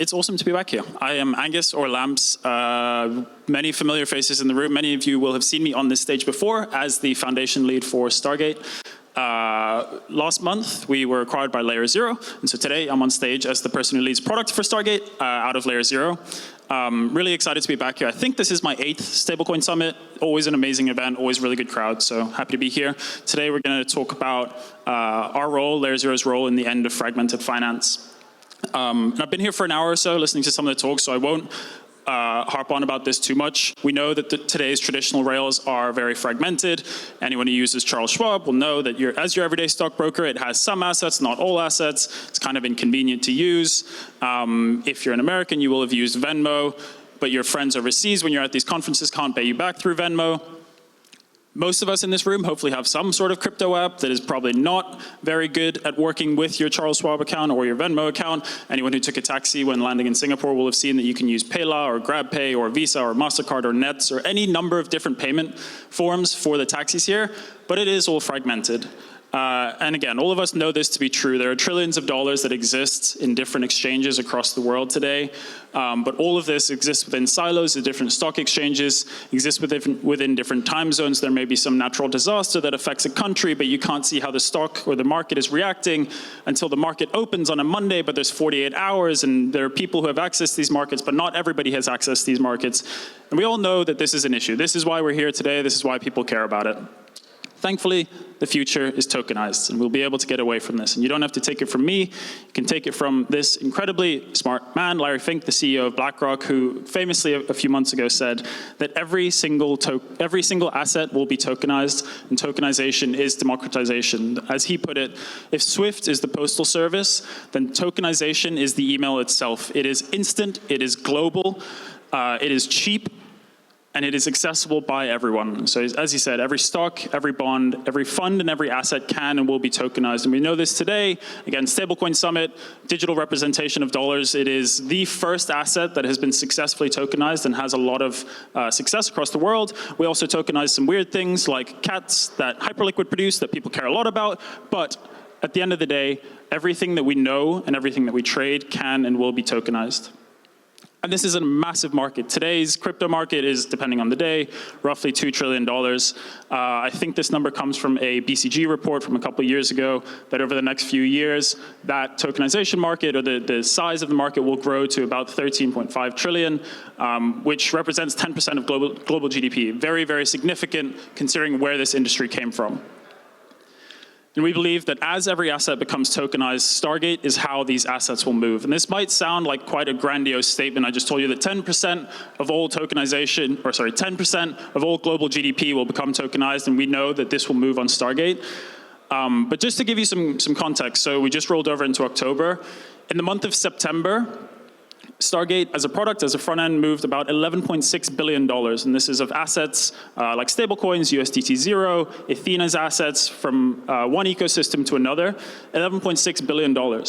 It's awesome to be back here. I am Angus, or Lamps. Many familiar faces in the room. Many of you will have seen me on this stage before as the foundation lead for Stargate. Last month, we were acquired by LayerZero, and so today I'm on stage as the person who leads product for Stargate out of LayerZero. Really excited to be back here. I think this is my 8th stablecoin summit. Always an amazing event, always really good crowd, so happy to be here. Today we're going to talk about our role, LayerZero's role in the end of fragmented finance. And I've been here for an hour or so listening to some of the talks, so I won't harp on about this too much. We know that today's traditional rails are very fragmented. Anyone who uses Charles Schwab will know that as your everyday stockbroker, it has some assets, not all assets. It's kind of inconvenient to use. If you're an American, you will have used Venmo, but your friends overseas when you're at these conferences can't pay you back through Venmo. Most of us in this room hopefully have some sort of crypto app that is probably not very good at working with your Charles Schwab account or your Venmo account. Anyone who took a taxi when landing in Singapore will have seen that you can use Payla or GrabPay or Visa or MasterCard or Nets or any number of different payment forms for the taxis here, but it is all fragmented. And again, all of us know this to be true. There are trillions of dollars that exist in different exchanges across the world today, but all of this exists within silos of different stock exchanges, exists within different time zones. There may be some natural disaster that affects a country, but you can't see how the stock or the market is reacting until the market opens on a Monday, but there's 48 hours, and there are people who have access to these markets, but not everybody has access to these markets. And we all know that this is an issue. This is why we're here today. This is why people care about it. Thankfully, the future is tokenized, and we'll be able to get away from this. And you don't have to take it from me. You can take it from this incredibly smart man, Larry Fink, the CEO of BlackRock, who famously a few months ago said that every single asset will be tokenized, and tokenization is democratization. As he put it, if SWIFT is the postal service, then tokenization is the email itself. It is instant, it is global, it is cheap, and it is accessible by everyone. So as he said, every stock, every bond, every fund, and every asset can and will be tokenized. And we know this today. Again, Stablecoin Summit, digital representation of dollars. It is the first asset that has been successfully tokenized and has a lot of success across the world. We also tokenize some weird things like cats that Hyperliquid produce that people care a lot about. But at the end of the day, everything that we know and everything that we trade can and will be tokenized. And this is a massive market. Today's crypto market is, depending on the day, roughly $2 trillion. I think this number comes from a BCG report from a couple of years ago, that over the next few years, that tokenization market, or the size of the market, will grow to about 13.5 trillion, which represents 10% of global GDP. Very, very significant considering where this industry came from. And we believe that as every asset becomes tokenized, Stargate is how these assets will move. And this might sound like quite a grandiose statement. I just told you that 10% of all tokenization, or sorry, 10% of all global GDP will become tokenized, and we know that this will move on Stargate. But just to give you some context, so we just rolled over into October. In the month of September, Stargate, as a product, as a front end, moved about $11.6 billion. And this is of assets like stablecoins, USDT0, Athena's assets from one ecosystem to another, $11.6 billion.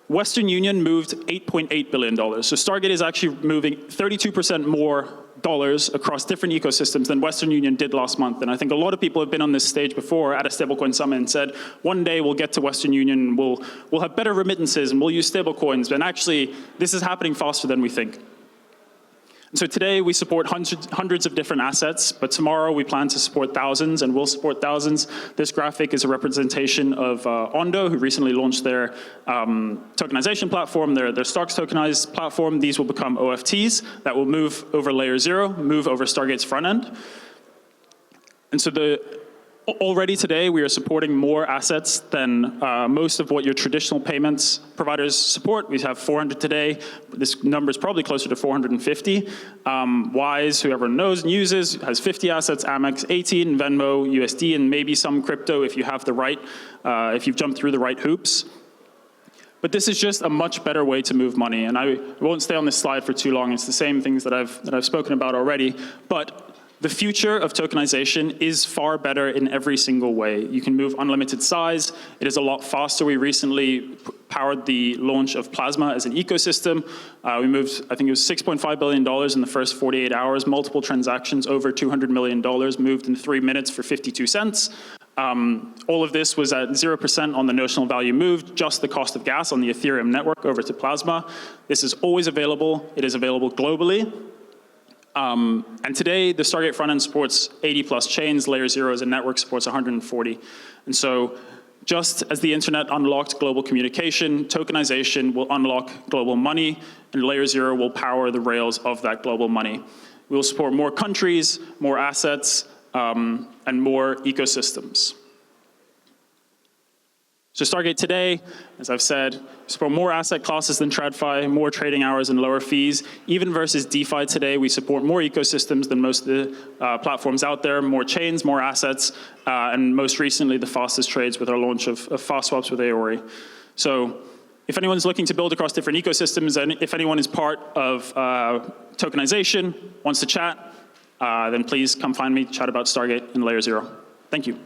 Western Union moved $8.8 billion. So Stargate is actually moving 32% more dollars across different ecosystems than Western Union did last month. And I think a lot of people have been on this stage before at a stablecoin summit and said, one day we'll get to Western Union, and we'll have better remittances and we'll use stablecoins. And actually, this is happening faster than we think. And so today we support hundreds of different assets, but tomorrow we plan to support thousands, and we'll support thousands. This graphic is a representation of Ondo, who recently launched their tokenization platform, their stocks tokenized platform. These will become OFTs that will move over LayerZero, move over Stargate's front end. And so already today, we are supporting more assets than most of what your traditional payments providers support. We have 400 today. This number is probably closer to 450. Wise, who everyone knows and uses, has 50 assets, Amex 18, Venmo, USD, and maybe some crypto if you have the right, if you've jumped through the right hoops. But this is just a much better way to move money. And I won't stay on this slide for too long. It's the same things that I've spoken about already. But the future of tokenization is far better in every single way. You can move unlimited size. It is a lot faster. We recently powered the launch of Plasma as an ecosystem. We moved, I think it was $6.5 billion in the first 48 hours, multiple transactions, over $200 million moved in 3 minutes for 52 cents. All of this was at 0% on the notional value moved, just the cost of gas on the Ethereum network over to Plasma. This is always available. It is available globally. And today, the Stargate frontend supports 80+ chains. LayerZero as a network supports 140. And so just as the internet unlocked global communication, tokenization will unlock global money, and LayerZero will power the rails of that global money. We will support more countries, more assets, and more ecosystems. So Stargate today, as I've said, support more asset classes than TradFi, more trading hours and lower fees. Even versus DeFi today, we support more ecosystems than most of the platforms out there, more chains, more assets, and most recently the fastest trades with our launch of fast swaps with Aori. So if anyone's looking to build across different ecosystems, and if anyone is part of tokenization, wants to chat, then please come find me, chat about Stargate and LayerZero. Thank you.